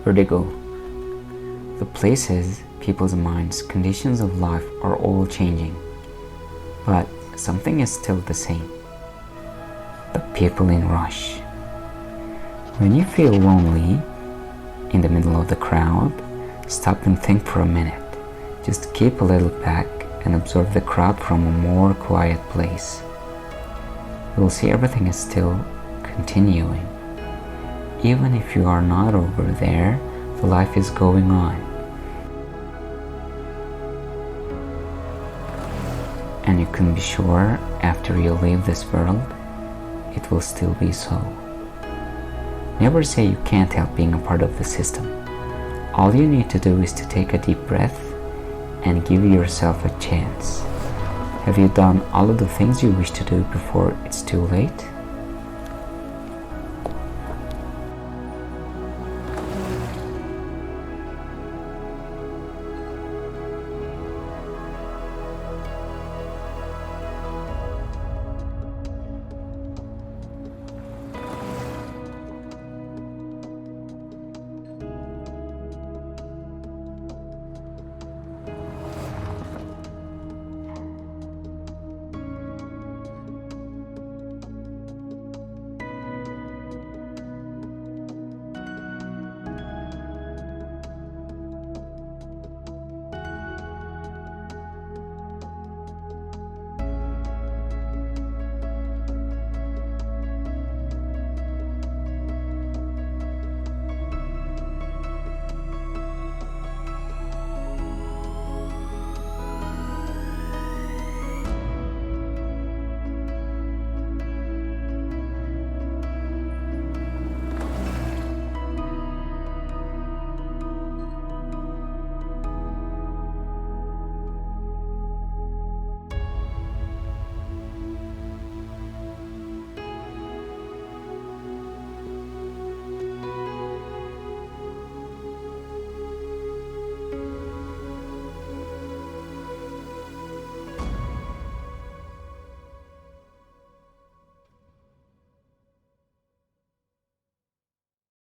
Vertigo. The places, people's minds, conditions of life are all changing, but something is still the same. The people in rush. When you feel lonely in the middle of the crowd, stop and think for a minute. Just keep a little back and observe the crowd from a more quiet place. You will see everything is still continuing. Even if you are not over there, the life is going on. And you can be sure after you leave this world, it will still be so. Never say you can't help being a part of the system. All you need to do is to take a deep breath and give yourself a chance. Have you done all of the things you wish to do before it's too late?